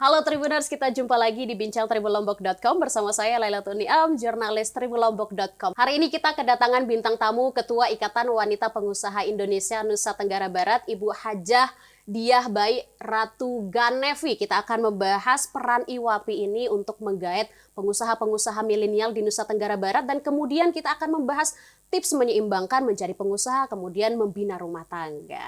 Halo Tribuners, kita jumpa lagi di Bincang Tribunlombok.com bersama saya Laila Tuniam, jurnalis Tribunlombok.com. Hari ini kita kedatangan bintang tamu Ketua Ikatan Wanita Pengusaha Indonesia Nusa Tenggara Barat, Ibu Hajah Diah Bayi Ratu Ganevi. Kita akan membahas peran IWAPI ini untuk menggait pengusaha-pengusaha milenial di Nusa Tenggara Barat, dan kemudian kita akan membahas tips menyeimbangkan menjadi pengusaha kemudian membina rumah tangga.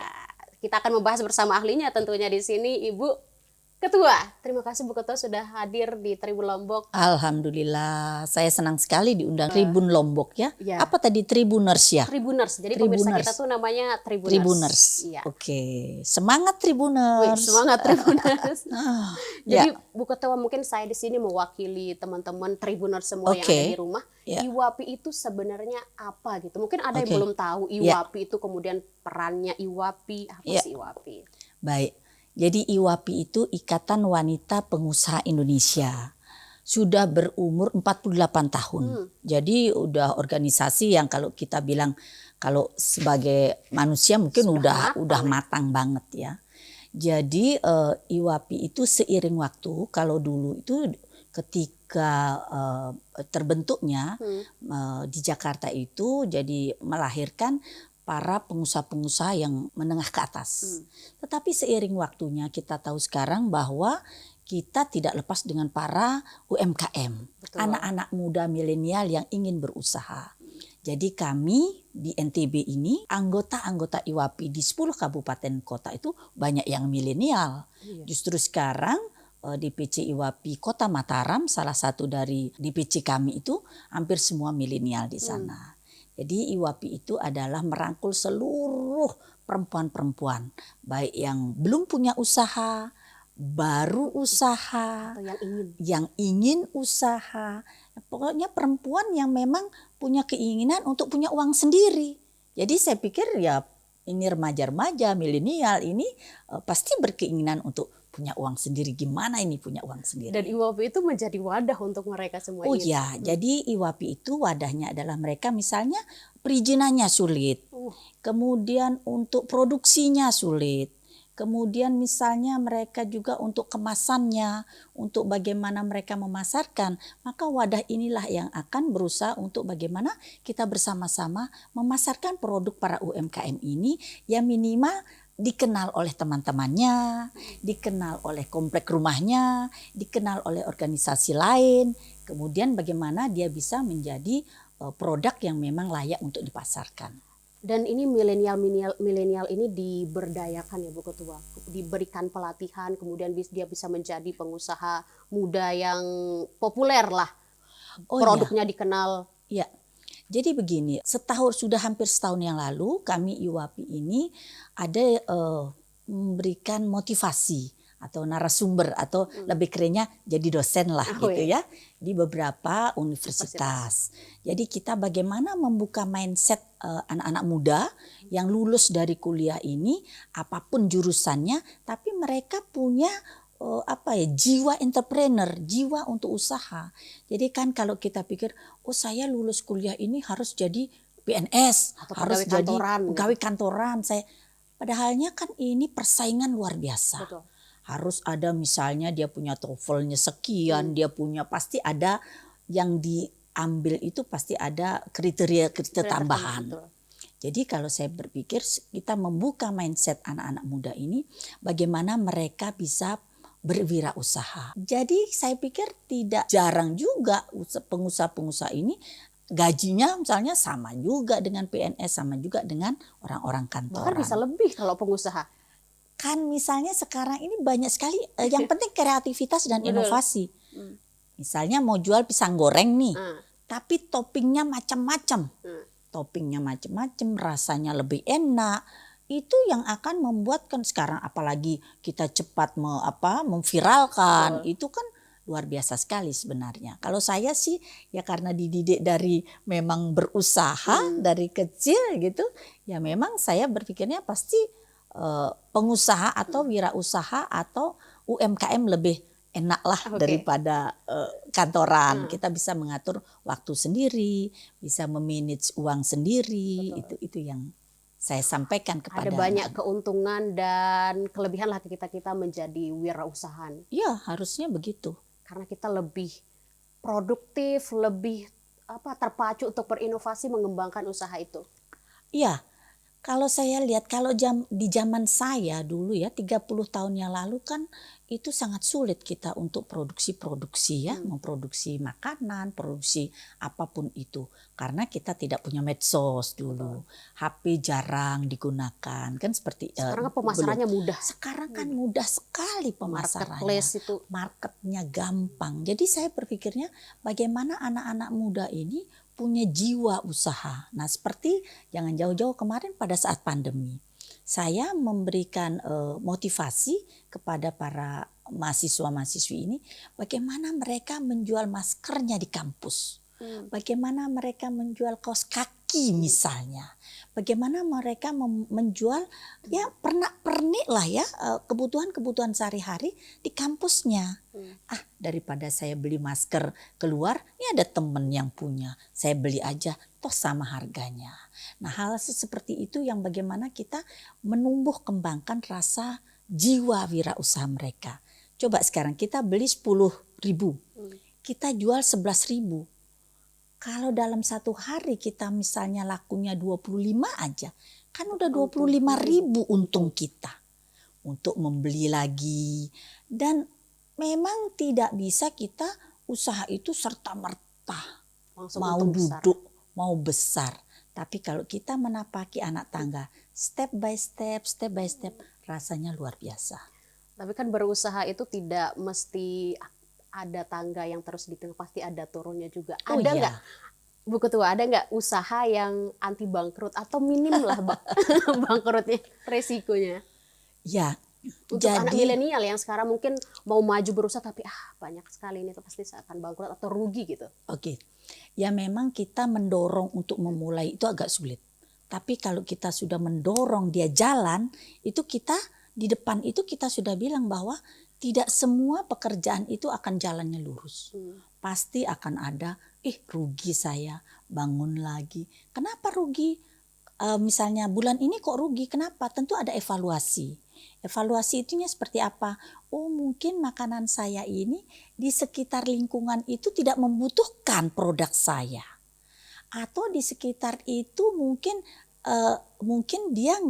Kita akan membahas bersama ahlinya tentunya di sini, Ibu Ketua. Terima kasih Bu Ketua sudah hadir di Tribun Lombok. Alhamdulillah, saya senang sekali diundang Tribun Lombok ya. Apa tadi Tribuners ya? Tribuners. Jadi pemirsa kita tuh namanya Tribuners. Tribuners. Ya. Oke, semangat Tribuners. Wih, semangat Tribuners. Jadi Ya. Bu Ketua, mungkin saya di sini mewakili teman-teman Tribuners semua yang ada di rumah. Ya. IWAPI itu sebenarnya apa gitu? Mungkin ada yang belum tahu IWAPI itu, kemudian perannya IWAPI, apa sih IWAPI? Baik. Jadi IWAPI itu Ikatan Wanita Pengusaha Indonesia. Sudah berumur 48 tahun. Jadi udah organisasi yang kalau kita bilang kalau sebagai manusia mungkin udah matang banget ya. Jadi IWAPI itu seiring waktu, kalau dulu itu ketika terbentuknya di Jakarta itu jadi melahirkan para pengusaha-pengusaha yang menengah ke atas. Tetapi seiring waktunya kita tahu sekarang bahwa kita tidak lepas dengan para UMKM. Anak-anak muda milenial yang ingin berusaha. Jadi kami di NTB ini, anggota-anggota IWAPI di 10 kabupaten kota itu banyak yang milenial. Justru sekarang DPC IWAPI Kota Mataram, salah satu dari DPC kami itu hampir semua milenial di sana. Jadi IWAPI itu adalah merangkul seluruh perempuan-perempuan, baik yang belum punya usaha, baru usaha, yang ingin usaha. Pokoknya perempuan yang memang punya keinginan untuk punya uang sendiri. Jadi saya pikir ya ini remaja-remaja milenial ini pasti berkeinginan untuk punya uang sendiri. Gimana ini punya uang sendiri? Dan IWAPI itu menjadi wadah untuk mereka semua. Oh iya, jadi IWAPI itu wadahnya adalah mereka misalnya perizinannya sulit, kemudian untuk produksinya sulit, kemudian misalnya mereka juga untuk kemasannya, untuk bagaimana mereka memasarkan, maka wadah inilah yang akan berusaha untuk bagaimana kita bersama-sama memasarkan produk para UMKM ini yang minimal dikenal oleh teman-temannya, dikenal oleh komplek rumahnya, dikenal oleh organisasi lain. Kemudian bagaimana dia bisa menjadi produk yang memang layak untuk dipasarkan. Dan ini milenial ini diberdayakan ya Bu Ketua, diberikan pelatihan, kemudian dia bisa menjadi pengusaha muda yang populer lah. Produknya dikenal. Ya. Jadi begini, sudah hampir setahun yang lalu kami IWAPI ini ada memberikan motivasi atau narasumber atau lebih kerennya jadi dosen lah ya di beberapa universitas. Jadi kita bagaimana membuka mindset anak-anak muda yang lulus dari kuliah ini apapun jurusannya, tapi mereka punya jiwa entrepreneur, jiwa untuk usaha. Jadi kan kalau kita pikir, saya lulus kuliah ini harus jadi PNS, atau harus jadi pegawai kantoran. Padahalnya kan ini persaingan luar biasa. Betul. Harus ada misalnya dia punya TOEFL-nya sekian, dia punya pasti ada yang diambil itu pasti ada kriteria tambahan. Betul. Jadi kalau saya berpikir kita membuka mindset anak-anak muda ini, bagaimana mereka bisa berwirausaha. Jadi saya pikir tidak jarang juga pengusaha-pengusaha ini gajinya misalnya sama juga dengan PNS, sama juga dengan orang-orang kantoran. Bahkan bisa lebih kalau pengusaha. Kan misalnya sekarang ini banyak sekali, yang penting kreativitas dan inovasi. Misalnya mau jual pisang goreng nih, tapi toppingnya macam-macam. Toppingnya macam-macam, rasanya lebih enak. Itu yang akan membuatkan sekarang apalagi kita cepat memviralkan. Itu kan luar biasa sekali sebenarnya. Kalau saya sih ya karena dididik dari memang berusaha dari kecil gitu, ya memang saya berpikirnya pasti pengusaha atau wirausaha atau UMKM lebih enak lah daripada kantoran. Kita bisa mengatur waktu sendiri, bisa memanage uang sendiri. Itu yang saya sampaikan kepada Ada banyak keuntungan dan kelebihan lah kita menjadi wirausahaan. Ya, harusnya begitu. Karena kita lebih produktif, lebih terpacu untuk berinovasi mengembangkan usaha itu. Iya, kalau saya lihat di zaman saya dulu ya 30 tahun yang lalu kan itu sangat sulit kita untuk produksi ya, memproduksi makanan, produksi apapun itu. Karena kita tidak punya medsos dulu. HP jarang digunakan kan seperti Sekarang pemasarannya mudah. Sekarang kan mudah sekali pemasarannya. Marketplace itu. Marketnya gampang. Jadi saya berpikirnya bagaimana anak-anak muda ini punya jiwa usaha. Nah, seperti jangan jauh-jauh kemarin pada saat pandemi, saya memberikan motivasi kepada para mahasiswa-mahasiswi ini bagaimana mereka menjual maskernya di kampus. Bagaimana mereka menjual kaos kaki misalnya. Bagaimana mereka menjual ya pernak-pernik lah ya kebutuhan-kebutuhan sehari-hari di kampusnya. Daripada saya beli masker keluar, ini ada temen yang punya. Saya beli aja, toh sama harganya. Nah, hal seperti itu yang bagaimana kita menumbuh kembangkan rasa jiwa wirausaha mereka. Coba sekarang kita beli 10.000, kita jual 11.000. Kalau dalam satu hari kita misalnya lakunya 25 aja, kan udah 25.000 untung kita untuk membeli lagi. Dan memang tidak bisa kita usaha itu serta-merta mau duduk, mau besar. Tapi kalau kita menapaki anak tangga, step by step, rasanya luar biasa. Tapi kan berusaha itu tidak mesti ada tangga yang terus di tengah, pasti ada turunnya juga. Ada nggak, Bu Ketua, ada nggak usaha yang anti bangkrut atau minim lah bangkrutnya, resikonya? Ya, untuk anak milenial yang sekarang mungkin mau maju berusaha tapi banyak sekali ini pasti akan bangkrut atau rugi gitu. Oke. Ya memang kita mendorong untuk memulai itu agak sulit. Tapi kalau kita sudah mendorong dia jalan, itu kita di depan itu kita sudah bilang bahwa tidak semua pekerjaan itu akan jalannya lurus. Pasti akan ada, rugi saya, bangun lagi. Kenapa rugi? Misalnya bulan ini kok rugi, kenapa? Tentu ada evaluasi. Evaluasi itunya seperti apa? Oh, mungkin makanan saya ini di sekitar lingkungan itu tidak membutuhkan produk saya. Atau di sekitar itu mungkin dia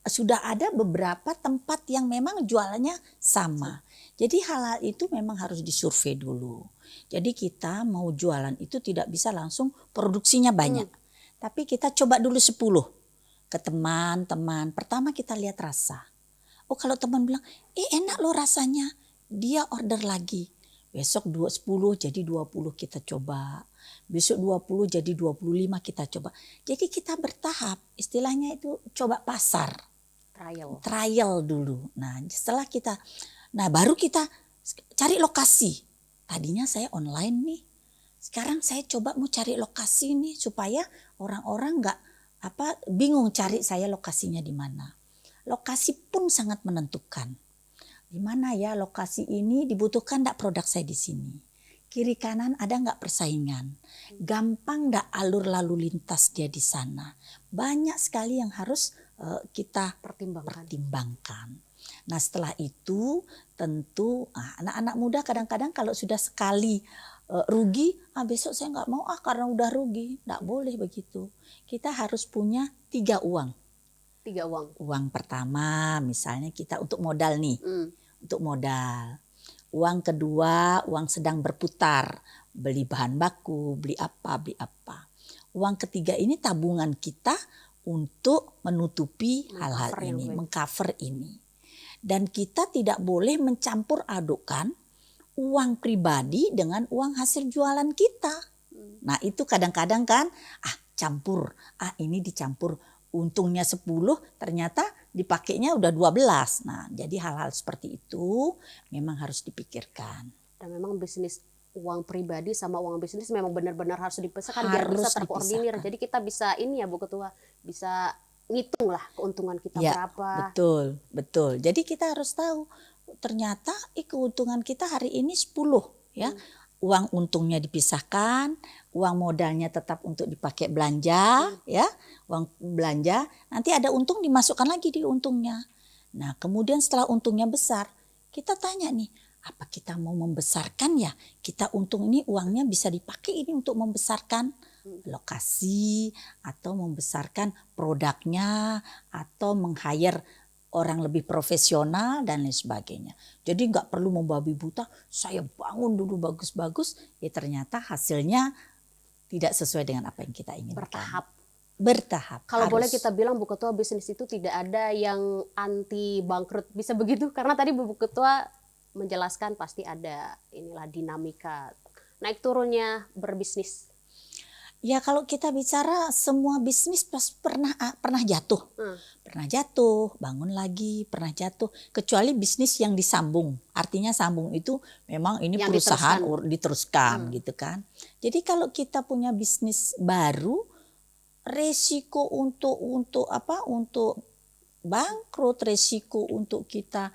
sudah ada beberapa tempat yang memang jualannya sama. Jadi hal-hal itu memang harus disurvei dulu. Jadi kita mau jualan itu tidak bisa langsung produksinya banyak. Tapi kita coba dulu 10 ke teman-teman. Pertama kita lihat rasa. Oh, kalau teman bilang, enak loh rasanya, dia order lagi. Besok 10 jadi 20 kita coba. Besok 20 jadi 25 kita coba. Jadi kita bertahap, istilahnya itu coba pasar. Trial dulu. Nah, baru kita cari lokasi. Tadinya saya online nih. Sekarang saya coba mau cari lokasi nih supaya orang-orang nggak bingung cari saya lokasinya di mana. Lokasi pun sangat menentukan. Di mana ya lokasi ini dibutuhkan enggak produk saya di sini. Kiri kanan ada enggak persaingan. Gampang enggak alur lalu lintas dia di sana. Banyak sekali yang harus kita pertimbangkan. Nah, setelah itu tentu anak-anak muda kadang-kadang kalau sudah sekali rugi, besok saya enggak mau karena udah rugi. Enggak boleh begitu. Kita harus punya 3 uang. 3 uang. Uang pertama misalnya kita untuk modal nih. Untuk modal. Uang kedua, uang sedang berputar. Beli bahan baku, beli apa. Uang ketiga ini tabungan kita untuk menutupi hal-hal ini, mengcover ini. Dan kita tidak boleh mencampur adukkan uang pribadi dengan uang hasil jualan kita. Nah, itu kadang-kadang kan campur. Ini dicampur. Untungnya 10 ternyata dipakainya udah 12. Nah, jadi hal-hal seperti itu memang harus dipikirkan. Dan memang bisnis uang pribadi sama uang bisnis memang benar-benar harus dipisahkan biar bisa terkoordinir. Jadi kita bisa ini ya Bu Ketua, bisa ngitung lah keuntungan kita berapa. Betul. Jadi kita harus tahu ternyata keuntungan kita hari ini 10 ya. Uang untungnya dipisahkan, uang modalnya tetap untuk dipakai belanja, ya, uang belanja, nanti ada untung dimasukkan lagi di untungnya. Nah, kemudian setelah untungnya besar, kita tanya nih, apa kita mau membesarkan ya? Kita untung ini uangnya bisa dipakai ini untuk membesarkan lokasi atau membesarkan produknya atau meng-hire orang lebih profesional dan lain sebagainya. Jadi nggak perlu membabi buta, saya bangun dulu bagus-bagus, ya ternyata hasilnya tidak sesuai dengan apa yang kita inginkan. Bertahap. Kalau boleh kita bilang Bu Ketua, bisnis itu tidak ada yang anti bangkrut, bisa begitu? Karena tadi Bu Ketua menjelaskan pasti ada inilah dinamika naik turunnya berbisnis. Ya kalau kita bicara semua bisnis pernah jatuh. Pernah jatuh, bangun lagi, pernah jatuh. Kecuali bisnis yang disambung. Artinya sambung itu memang ini yang perusahaan diteruskan gitu kan. Jadi kalau kita punya bisnis baru, resiko untuk bangkrut, resiko untuk kita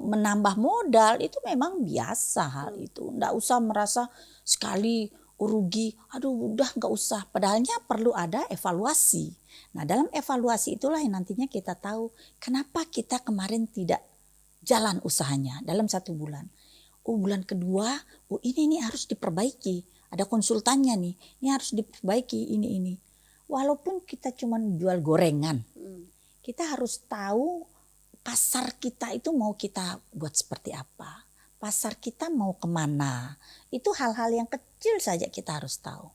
menambah modal itu memang biasa hal itu. Nggak usah merasa sekali rugi, aduh udah nggak usah. Padahalnya perlu ada evaluasi. Nah dalam evaluasi itulah yang nantinya kita tahu kenapa kita kemarin tidak jalan usahanya dalam 1 bulan. Bulan kedua, ini harus diperbaiki. Ada konsultannya nih, ini harus diperbaiki ini. Walaupun kita cuma jual gorengan, kita harus tahu pasar kita itu mau kita buat seperti apa. Pasar kita mau kemana, itu hal-hal yang kecil saja kita harus tahu.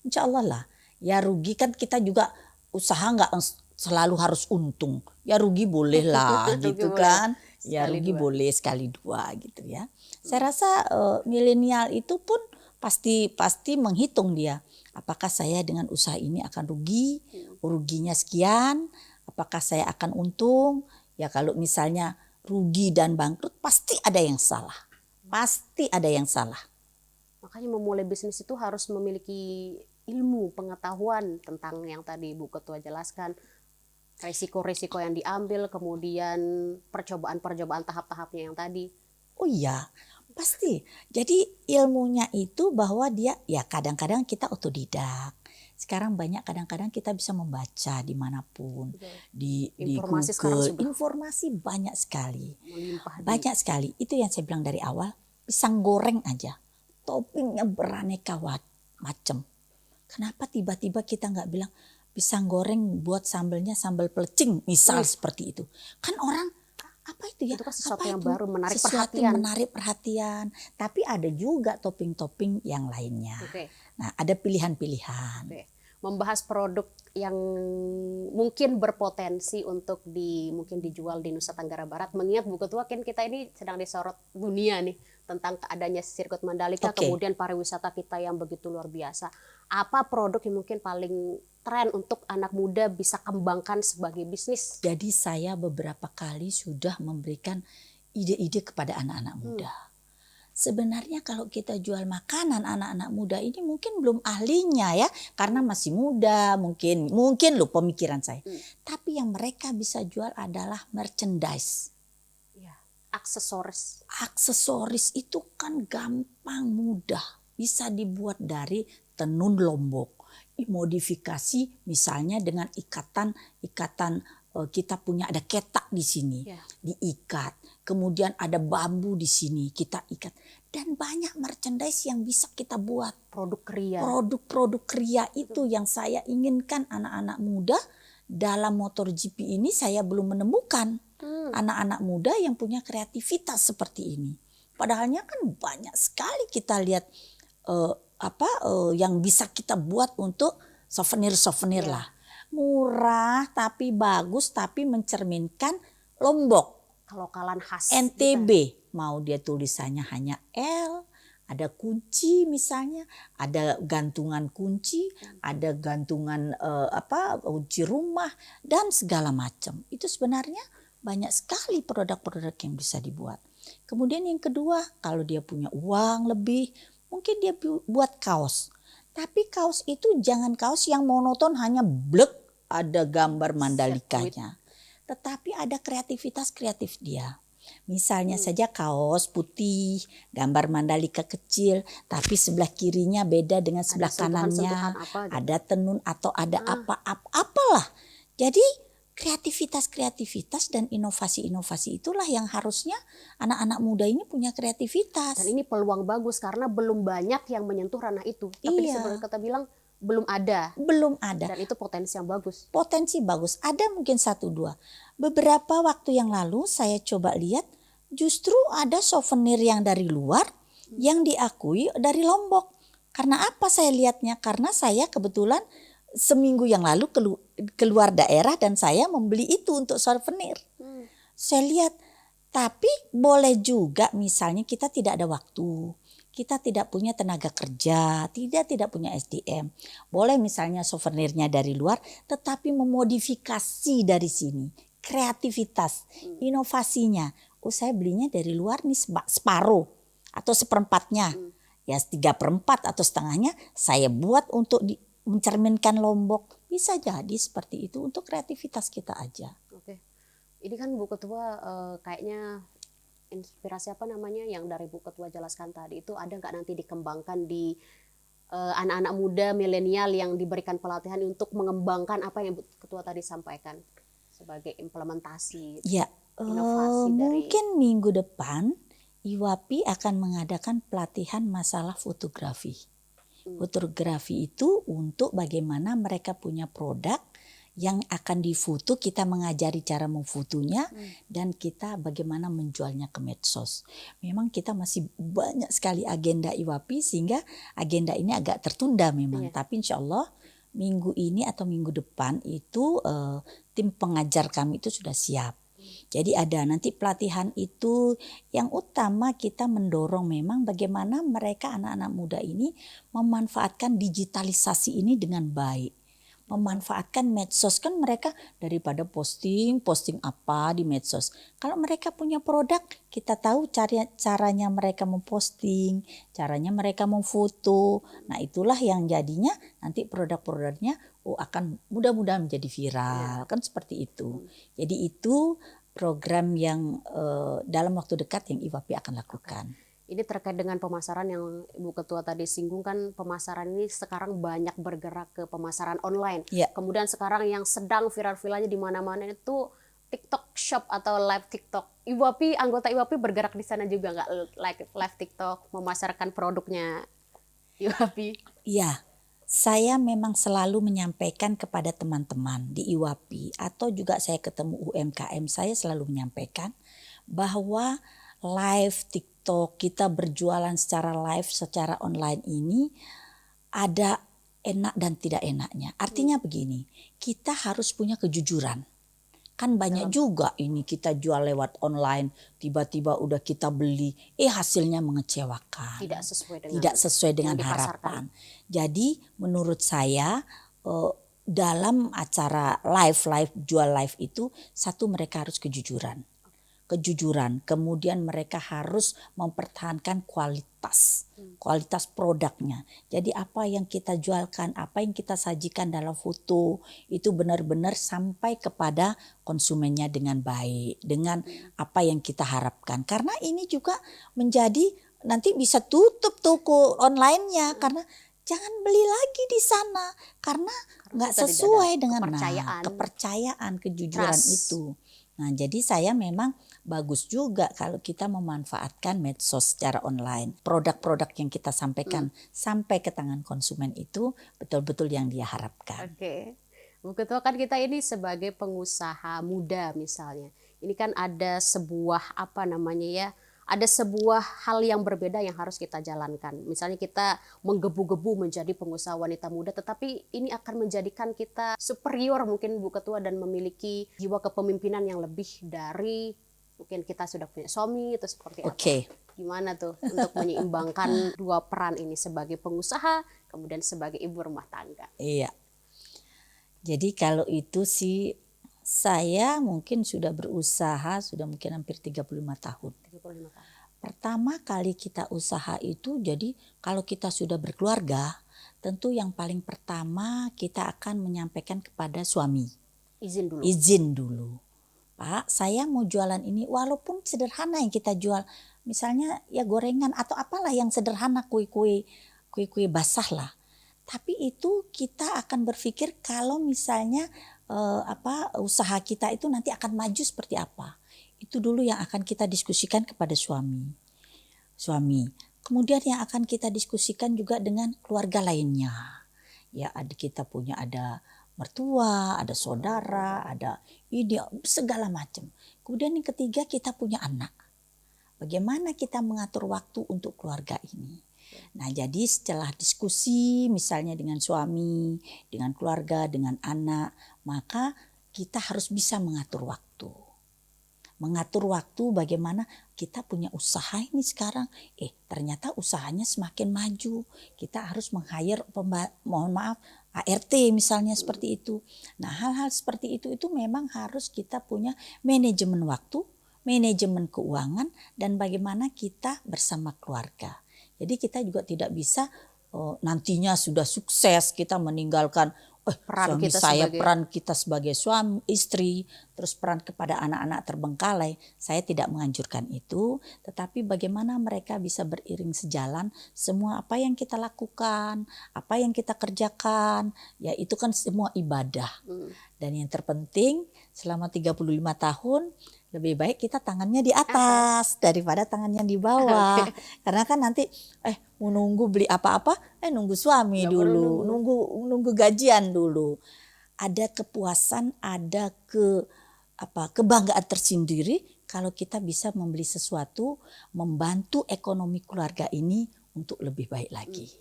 Insya Allah lah, ya rugi kan kita juga usaha nggak selalu harus untung. Ya rugi boleh lah gitu kan, ya rugi boleh sekali dua gitu ya. Saya rasa milenial itu pun pasti menghitung dia. Apakah saya dengan usaha ini akan rugi, ruginya sekian, apakah saya akan untung. Ya kalau misalnya rugi dan bangkrut pasti ada yang salah. Pasti ada yang salah. Makanya memulai bisnis itu harus memiliki ilmu, pengetahuan tentang yang tadi Bu Ketua jelaskan. Resiko-resiko yang diambil, kemudian percobaan-percobaan tahap-tahapnya yang tadi. Oh iya, pasti. Jadi ilmunya itu bahwa dia ya kadang-kadang kita otodidak. Sekarang banyak kadang-kadang kita bisa membaca dimanapun. Di Google, informasi banyak sekali. Banyak sekali. Itu yang saya bilang dari awal, pisang goreng aja. Toppingnya beraneka macam. Kenapa tiba-tiba kita nggak bilang pisang goreng buat sambalnya sambal pelecing misal seperti itu. Kan orang apa itu ya? Itu kan sesuatu yang baru, menarik perhatian. Tapi ada juga topping-topping yang lainnya. Nah, ada pilihan-pilihan. Membahas produk yang mungkin berpotensi untuk mungkin dijual di Nusa Tenggara Barat. Mengingat Bu Ketua kan kita ini sedang disorot dunia nih tentang adanya sirkuit Mandalika, kemudian pariwisata kita yang begitu luar biasa. Apa produk yang mungkin paling tren untuk anak muda bisa kembangkan sebagai bisnis? Jadi saya beberapa kali sudah memberikan ide-ide kepada anak-anak muda. Sebenarnya kalau kita jual makanan anak-anak muda ini mungkin belum ahlinya ya, karena masih muda mungkin loh pemikiran saya. Tapi yang mereka bisa jual adalah merchandise. Ya, aksesoris. Aksesoris itu kan gampang, mudah. Bisa dibuat dari tenun Lombok. Modifikasi misalnya dengan ikatan kita punya ada ketak di sini, diikat. Kemudian ada bambu di sini, kita ikat. Dan banyak merchandise yang bisa kita buat. Produk-produk kria itu yang saya inginkan anak-anak muda dalam MotoGP ini saya belum menemukan. Anak-anak muda yang punya kreativitas seperti ini. Padahalnya kan banyak sekali kita lihat yang bisa kita buat untuk souvenir lah. Murah tapi bagus, tapi mencerminkan Lombok. Kelokalan khas NTB kita. Mau dia tulisannya hanya L, ada kunci misalnya, ada gantungan kunci, ada gantungan kunci rumah dan segala macam. Itu sebenarnya banyak sekali produk-produk yang bisa dibuat. Kemudian yang kedua, kalau dia punya uang lebih, mungkin dia buat kaos. Tapi kaos itu jangan kaos yang monoton hanya blek ada gambar Mandalikanya. Tetapi ada kreativitas dia. Misalnya saja kaos putih, gambar Mandalika kecil, tapi sebelah kirinya beda dengan sebelah kanannya. Apa gitu. Ada tenun atau ada apalah. Jadi kreativitas dan inovasi-inovasi itulah yang harusnya anak-anak muda ini punya kreativitas. Dan ini peluang bagus karena belum banyak yang menyentuh ranah itu. Tapi seperti kata bilang belum ada. Belum ada. Dan itu potensi yang bagus. Potensi bagus. Ada mungkin 1-2. Beberapa waktu yang lalu saya coba lihat justru ada souvenir yang dari luar yang diakui dari Lombok. Karena apa saya lihatnya? Karena saya kebetulan seminggu yang lalu keluar daerah dan saya membeli itu untuk souvenir. Saya lihat, tapi boleh juga misalnya kita tidak ada waktu, kita tidak punya tenaga kerja, tidak punya SDM. Boleh misalnya souvenirnya dari luar, tetapi memodifikasi dari sini. Kreativitas, inovasinya. Oh saya belinya dari luar nih separuh atau seperempatnya. Ya 3/4 atau setengahnya saya buat untuk mencerminkan Lombok. Bisa jadi seperti itu untuk kreativitas kita aja. Oke. Ini kan Bu Ketua kayaknya inspirasi apa namanya yang dari Bu Ketua jelaskan tadi itu ada nggak nanti dikembangkan di anak-anak muda milenial yang diberikan pelatihan untuk mengembangkan apa yang Bu Ketua tadi sampaikan sebagai implementasi ya, inovasi mungkin minggu depan IWAPI akan mengadakan pelatihan masalah fotografi. Fotografi itu untuk bagaimana mereka punya produk yang akan difoto, kita mengajari cara memfotonya dan kita bagaimana menjualnya ke medsos. Memang kita masih banyak sekali agenda IWAPI sehingga agenda ini agak tertunda memang. Tapi insya Allah minggu ini atau minggu depan itu tim pengajar kami itu sudah siap. Jadi ada nanti pelatihan itu yang utama kita mendorong memang bagaimana mereka anak-anak muda ini memanfaatkan digitalisasi ini dengan baik. Memanfaatkan medsos kan mereka daripada posting apa di medsos. Kalau mereka punya produk kita tahu caranya mereka memposting, caranya mereka memfoto. Nah itulah yang jadinya nanti produk-produknya akan mudah-mudahan menjadi viral kan seperti itu. Jadi itu program yang dalam waktu dekat yang IWAPI akan lakukan. Ini terkait dengan pemasaran yang Ibu Ketua tadi singgung kan pemasaran ini sekarang banyak bergerak ke pemasaran online. Kemudian sekarang yang sedang viral-viralnya di mana-mana itu TikTok Shop atau live TikTok. IWAPI, anggota IWAPI bergerak di sana juga nggak live TikTok memasarkan produknya IWAPI? Iya. Saya memang selalu menyampaikan kepada teman-teman di IWAPI atau juga saya ketemu UMKM, saya selalu menyampaikan bahwa live TikTok kita berjualan secara live, secara online ini ada enak dan tidak enaknya. Artinya begini, kita harus punya kejujuran. Kan banyak juga ini kita jual lewat online, tiba-tiba udah kita beli, hasilnya mengecewakan. Tidak sesuai dengan harapan. Jadi menurut saya dalam acara live jual live itu satu mereka harus kejujuran, kemudian mereka harus mempertahankan kualitas produknya. Jadi apa yang kita jualkan, apa yang kita sajikan dalam foto itu benar-benar sampai kepada konsumennya dengan baik, dengan apa yang kita harapkan. Karena ini juga menjadi nanti bisa tutup toko online-nya karena jangan beli lagi di sana karena nggak sesuai dengan kepercayaan, kejujuran itu. Nah, jadi saya memang bagus juga kalau kita memanfaatkan medsos secara online. Produk-produk yang kita sampaikan sampai ke tangan konsumen itu betul-betul yang dia harapkan. Oke. Bu Ketua, kan kita ini sebagai pengusaha muda misalnya. Ini kan ada sebuah ada sebuah hal yang berbeda yang harus kita jalankan. Misalnya kita menggebu-gebu menjadi pengusaha wanita muda, tetapi ini akan menjadikan kita superior mungkin Bu Ketua dan memiliki jiwa kepemimpinan yang lebih dari mungkin kita sudah punya suami itu seperti apa? Gimana tuh untuk menyeimbangkan dua peran ini sebagai pengusaha kemudian sebagai ibu rumah tangga? Iya. Jadi kalau itu sih saya mungkin sudah berusaha sudah mungkin hampir 35 tahun. Pertama kali kita usaha itu jadi kalau kita sudah berkeluarga tentu yang paling pertama kita akan menyampaikan kepada suami. Izin dulu. Pak, saya mau jualan ini walaupun sederhana yang kita jual. Misalnya ya gorengan atau apalah yang sederhana, kue-kue basah lah. Tapi itu kita akan berpikir kalau misalnya usaha kita itu nanti akan maju seperti apa. Itu dulu yang akan kita diskusikan kepada suami. Kemudian yang akan kita diskusikan juga dengan keluarga lainnya. Ya kita ada mertua, ada saudara, ada ini segala macam. Kemudian yang ketiga kita punya anak. Bagaimana kita mengatur waktu untuk keluarga ini. Nah jadi setelah diskusi misalnya dengan suami, dengan keluarga, dengan anak, maka kita harus bisa mengatur waktu. Mengatur waktu bagaimana kita punya usaha ini sekarang. Ternyata usahanya semakin maju. Kita harus meng-hire ART misalnya seperti itu. Nah hal-hal seperti itu memang harus kita punya manajemen waktu, manajemen keuangan, dan bagaimana kita bersama keluarga. Jadi kita juga tidak bisa nantinya sudah sukses kita meninggalkan peran kita sebagai suami, istri, terus peran kepada anak-anak terbengkalai. Saya tidak menganjurkan itu, tetapi bagaimana mereka bisa beriring sejalan semua apa yang kita lakukan, apa yang kita kerjakan, ya itu kan semua ibadah. Dan yang terpenting selama 35 tahun lebih baik kita tangannya di atas daripada tangannya di bawah. Karena kan nanti mau nunggu beli apa-apa, nunggu suami nggak dulu, nunggu gajian dulu. Ada kepuasan, ada kebanggaan tersendiri kalau kita bisa membeli sesuatu, membantu ekonomi keluarga ini untuk lebih baik lagi.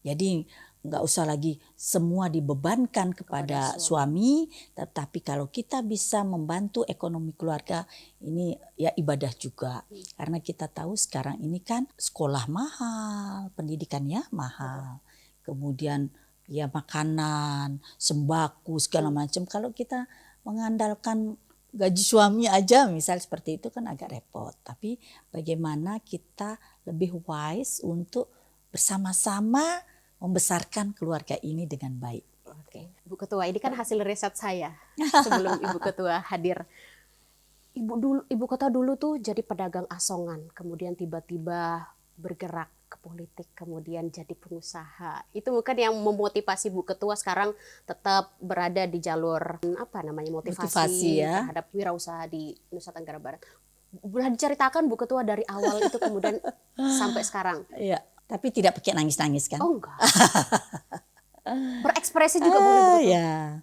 Jadi nggak usah lagi semua dibebankan kepada suami, tetapi kalau kita bisa membantu ekonomi keluarga ini ya ibadah juga. Karena kita tahu sekarang ini kan sekolah mahal, pendidikannya mahal, kemudian ya makanan, sembako segala macam. Kalau kita mengandalkan gaji suami aja misal seperti itu kan agak repot. Tapi bagaimana kita lebih wise untuk bersama-sama membesarkan keluarga ini dengan baik. Oke, Ibu Ketua, ini kan hasil riset saya sebelum Ibu Ketua hadir. Ibu Ketua dulu tuh jadi pedagang asongan, kemudian tiba-tiba bergerak ke politik, kemudian jadi pengusaha. Itu bukan yang memotivasi Ibu Ketua sekarang tetap berada di jalur motivasi ya, terhadap wirausaha di Nusa Tenggara Barat. Boleh diceritakan Bu Ketua dari awal itu kemudian sampai sekarang? Iya. Tapi tidak pakai nangis-nangis kan? Oh enggak. Berekspresi juga boleh begitu. Ya.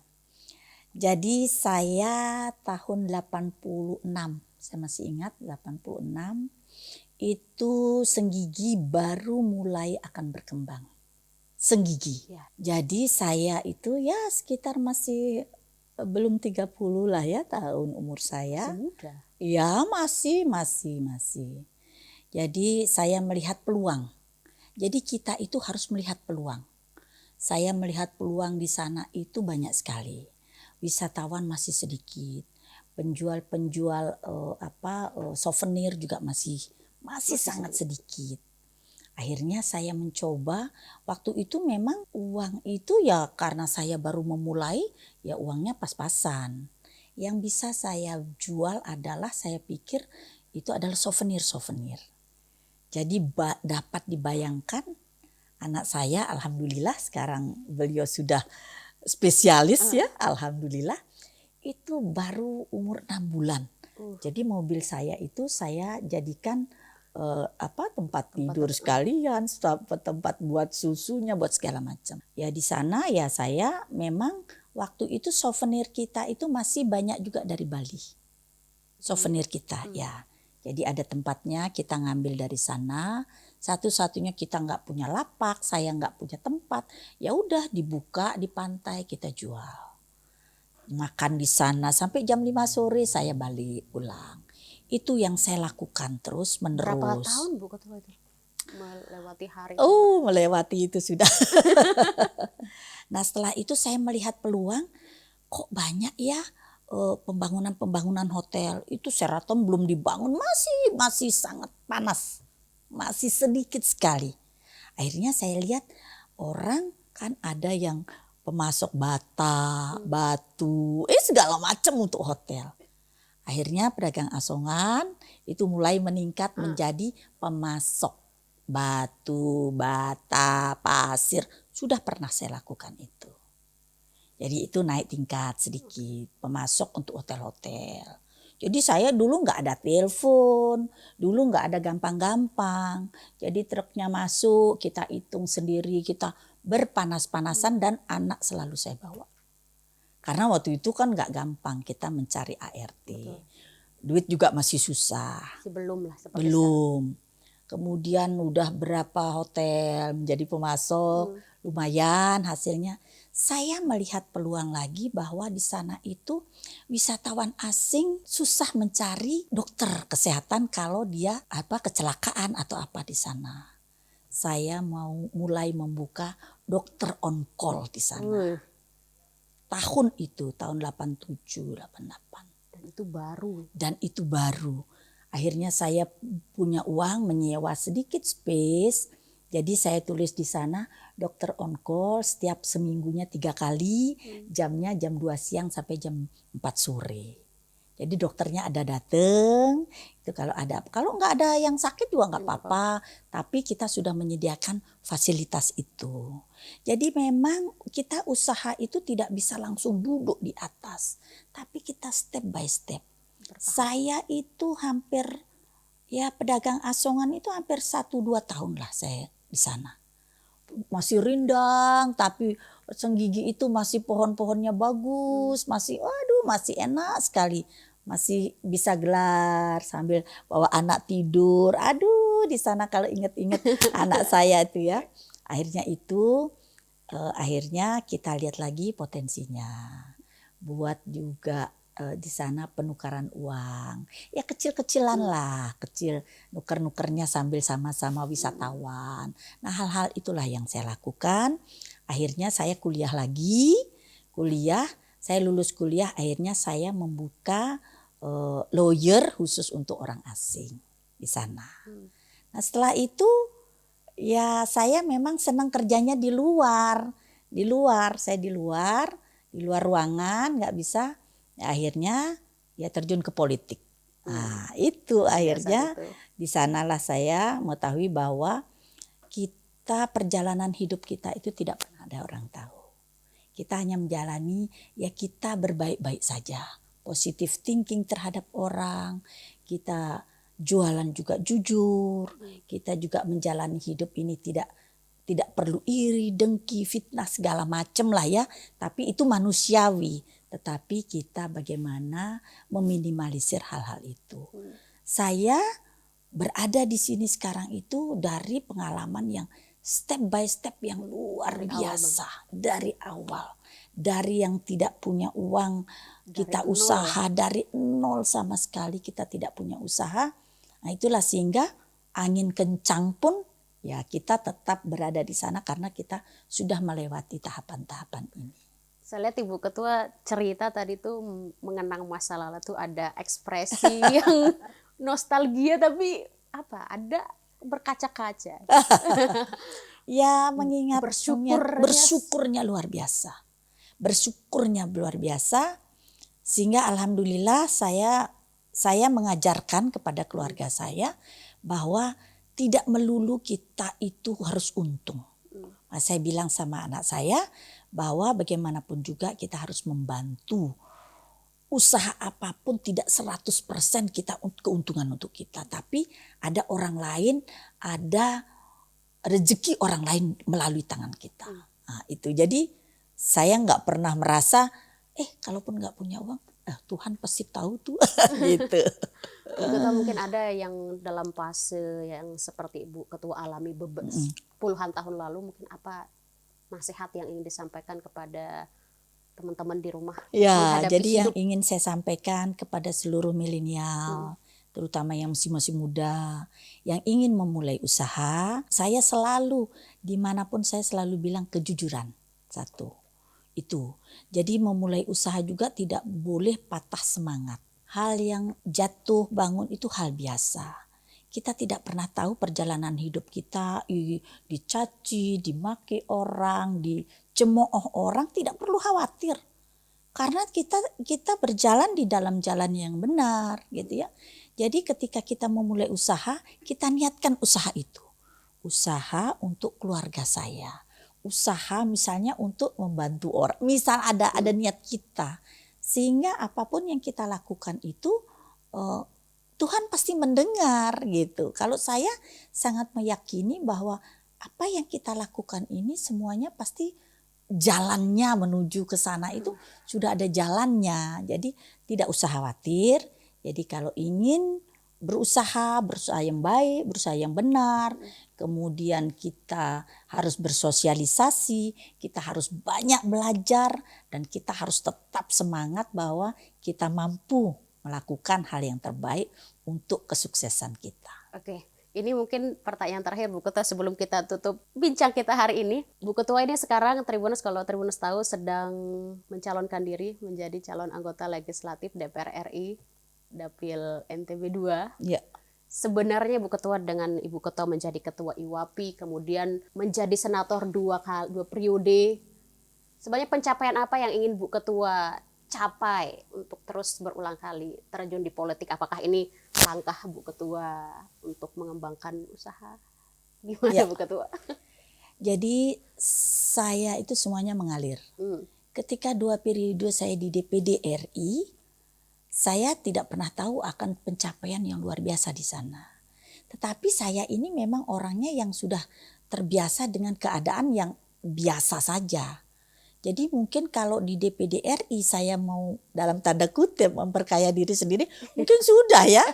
Jadi saya tahun 86, saya masih ingat 86, itu Senggigi baru mulai akan berkembang. Senggigi. Ya. Jadi saya itu ya sekitar masih belum 30 lah ya tahun umur saya. Muda. Ya masih. Jadi saya melihat peluang. Jadi kita itu harus melihat peluang. Saya melihat peluang di sana itu banyak sekali. Wisatawan masih sedikit. Penjual souvenir juga masih sangat sedikit. Akhirnya saya mencoba, waktu itu memang uang itu ya karena saya baru memulai, ya uangnya pas-pasan. Yang bisa saya jual adalah saya pikir itu adalah souvenir. Jadi dapat dibayangkan anak saya alhamdulillah sekarang beliau sudah spesialis ya alhamdulillah itu baru umur 6 bulan. Jadi mobil saya itu saya jadikan tempat tidur sekalian, tempat buat susunya, buat segala macam. Ya di sana ya saya memang waktu itu souvenir kita itu masih banyak juga dari Bali. Souvenir kita ya. Jadi ada tempatnya kita ngambil dari sana. Satu-satunya kita nggak punya lapak, saya nggak punya tempat. Ya udah dibuka di pantai kita jual. Makan di sana sampai jam 5 sore saya balik pulang. Itu yang saya lakukan terus menerus. Berapa tahun Bu Ketua itu? Melewati hari. Melewati itu sudah. Nah setelah itu saya melihat peluang, kok banyak ya pembangunan hotel. Itu Sheraton belum dibangun, masih sangat panas. Masih sedikit sekali. Akhirnya saya lihat orang kan ada yang pemasok bata, batu, segala macam untuk hotel. Akhirnya pedagang asongan itu mulai meningkat menjadi pemasok batu, bata, pasir. Sudah pernah saya lakukan itu. Jadi itu naik tingkat sedikit, pemasok untuk hotel-hotel. Jadi saya dulu nggak ada telepon, dulu nggak ada gampang-gampang. Jadi truknya masuk, kita hitung sendiri, kita berpanas-panasan dan anak selalu saya bawa. Karena waktu itu kan nggak gampang kita mencari ART. Duit juga masih susah. Belum lah. Belum. Kemudian udah berapa hotel menjadi pemasok, lumayan hasilnya. Saya melihat peluang lagi bahwa di sana itu wisatawan asing susah mencari dokter kesehatan kalau dia kecelakaan atau apa di sana. Saya mau mulai membuka dokter on call di sana. Tahun itu, tahun 87, 88. Dan itu baru. Akhirnya saya punya uang menyewa sedikit space. Jadi saya tulis di sana dokter on call setiap seminggunya 3 kali. Jamnya jam 2 siang sampai jam 4 sore. Jadi dokternya ada datang. Itu kalau nggak ada yang sakit juga nggak apa-apa. Tapi kita sudah menyediakan fasilitas itu. Jadi memang kita usaha itu tidak bisa langsung duduk di atas. Tapi kita step by step. Saya itu hampir pedagang asongan itu hampir 1-2 tahun lah saya di sana. Masih rindang tapi Senggigi itu masih pohon-pohonnya bagus, masih enak sekali. Masih bisa gelar sambil bawa anak tidur. Aduh, di sana kalau inget-inget anak saya itu ya. Akhirnya kita lihat lagi potensinya. Buat juga di sana penukaran uang. Ya kecil-kecilan lah, kecil nuker-nukernya sambil sama-sama wisatawan. Nah, hal-hal itulah yang saya lakukan. Akhirnya saya saya lulus kuliah, akhirnya saya membuka lawyer khusus untuk orang asing di sana. Nah, setelah itu ya saya memang senang kerjanya di luar. Saya di luar ruangan nggak bisa. Akhirnya terjun ke politik. Nah, itu akhirnya di sanalah saya mengetahui bahwa perjalanan hidup kita itu tidak pernah ada orang tahu. Kita hanya menjalani, kita berbaik-baik saja. Positive thinking terhadap orang. Kita jualan juga jujur. Kita juga menjalani hidup ini tidak perlu iri, dengki, fitnah segala macam lah ya. Tapi itu manusiawi. Tetapi kita bagaimana meminimalisir hal-hal itu. Saya berada di sini sekarang itu dari pengalaman yang step by step yang luar biasa. Dari awal. Dari yang tidak punya uang, kita usaha dari nol sama sekali, kita tidak punya usaha. Nah, itulah sehingga angin kencang pun kita tetap berada di sana karena kita sudah melewati tahapan-tahapan ini. Saya lihat Ibu Ketua cerita tadi tuh mengenang masa lalu tuh ada ekspresi yang nostalgia tapi ada berkaca-kaca. Ya mengingat bersyukurnya luar biasa. Bersyukurnya luar biasa sehingga alhamdulillah saya mengajarkan kepada keluarga saya bahwa tidak melulu kita itu harus untung. Nah, saya bilang sama anak saya bahwa bagaimanapun juga kita harus membantu. Usaha apapun tidak 100% kita keuntungan untuk kita. Tapi ada orang lain, ada rezeki orang lain melalui tangan kita. Nah, itu jadi saya nggak pernah merasa, kalaupun nggak punya uang, Tuhan pasti tahu tuh. Gitu. Mungkin ada yang dalam fase yang seperti Ibu Ketua alami puluhan tahun lalu, mungkin apa nasihat yang ingin disampaikan kepada teman-teman di rumah? Ya, jadi yang ingin saya sampaikan kepada seluruh milenial, terutama yang masih muda, yang ingin memulai usaha, saya selalu, dimanapun saya selalu bilang kejujuran. Satu, itu. Jadi memulai usaha juga tidak boleh patah semangat. Hal yang jatuh bangun itu hal biasa. Kita tidak pernah tahu perjalanan hidup kita dicaci, dimaki orang, dicemooh orang, tidak perlu khawatir. Karena kita berjalan di dalam jalan yang benar gitu ya. Jadi ketika kita memulai usaha, kita niatkan usaha itu. Usaha untuk keluarga saya. Usaha misalnya untuk membantu orang. Misal ada niat kita. Sehingga apapun yang kita lakukan itu Tuhan pasti mendengar gitu. Kalau saya sangat meyakini bahwa apa yang kita lakukan ini semuanya pasti jalannya menuju ke sana itu sudah ada jalannya. Jadi tidak usah khawatir. Jadi kalau ingin berusaha yang baik, berusaha yang benar, kemudian kita harus bersosialisasi, kita harus banyak belajar, dan kita harus tetap semangat bahwa kita mampu melakukan hal yang terbaik untuk kesuksesan kita. Oke. Ini mungkin pertanyaan terakhir Bu Ketua sebelum kita tutup bincang kita hari ini. Bu Ketua ini sekarang Tribunus, kalau Tribunus tahu, sedang mencalonkan diri menjadi calon anggota legislatif DPR RI Dapil NTB 2. Ya. Sebenarnya Bu Ketua dengan Ibu Ketua menjadi ketua IWAPI, kemudian menjadi senator dua periode, sebenarnya pencapaian apa yang ingin Bu Ketua capai untuk terus berulang kali terjun di politik? Apakah ini langkah Bu Ketua untuk mengembangkan usaha? Gimana Ya. Bu Ketua? Jadi saya itu semuanya mengalir. Ketika 2 periode saya di DPD RI, saya tidak pernah tahu akan pencapaian yang luar biasa di sana. Tetapi saya ini memang orangnya yang sudah terbiasa dengan keadaan yang biasa saja. Jadi mungkin kalau di DPD RI saya mau dalam tanda kutip memperkaya diri sendiri, mungkin sudah ya.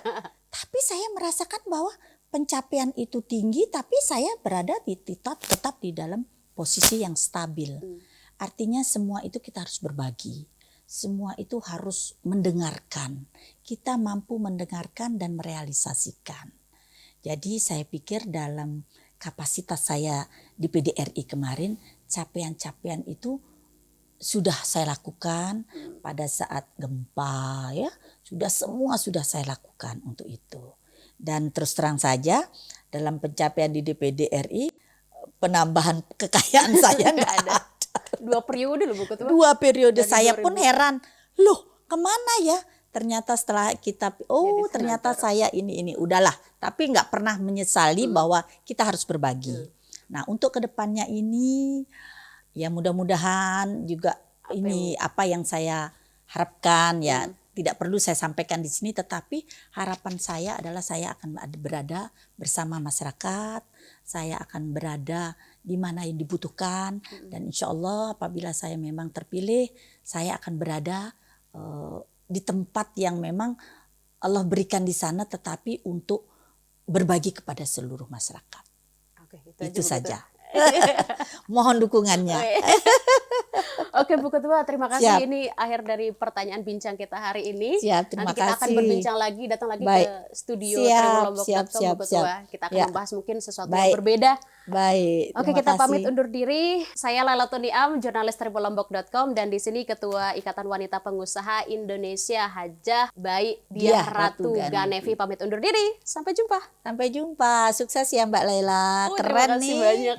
Tapi saya merasakan bahwa pencapaian itu tinggi, tapi saya berada tetap di dalam posisi yang stabil. Artinya semua itu kita harus berbagi. Semua itu harus mendengarkan. Kita mampu mendengarkan dan merealisasikan. Jadi saya pikir dalam kapasitas saya di PDRI kemarin, capaian-capaian itu sudah saya lakukan pada saat gempa ya. Semua sudah saya lakukan untuk itu. Dan terus terang saja dalam pencapaian di DPD RI, penambahan kekayaan saya nggak ada. 2 periode loh Bu Ketua. 2 periode. Dari Saya 2000. pun heran, loh kemana ya? Ternyata setelah kita, ternyata saya ini udahlah. Tapi nggak pernah menyesali bahwa kita harus berbagi. Nah untuk kedepannya ini, ya mudah-mudahan juga apa yang saya harapkan ya tidak perlu saya sampaikan di sini. Tetapi harapan saya adalah saya akan berada bersama masyarakat. Saya akan berada di mana yang dibutuhkan, dan insya Allah apabila saya memang terpilih, saya akan berada di tempat yang memang Allah berikan di sana, tetapi untuk berbagi kepada seluruh masyarakat. Oke, itu saja. Mohon dukungannya. Oke Bu Ketua, terima kasih. Siap. Ini akhir dari pertanyaan bincang kita hari ini. Siap, terima Nanti kita akan kasih. berbincang lagi, datang lagi Baik. ke studio Siap, tribunlombok.com Bu Ketua. Kita akan membahas mungkin sesuatu yang berbeda. Baik. Oke, kita pamit undur diri. Saya Lailatul Niam, jurnalis tribunlombok.com, dan di sini Ketua Ikatan Wanita Pengusaha Indonesia Hajah Baik Diah Ratu Ganevi pamit undur diri. Sampai jumpa. Sampai jumpa. Sukses ya Mbak Laila. Keren terima kasih nih. banyak.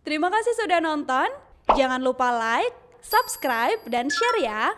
Terima kasih sudah nonton. Jangan lupa like, subscribe, dan share ya.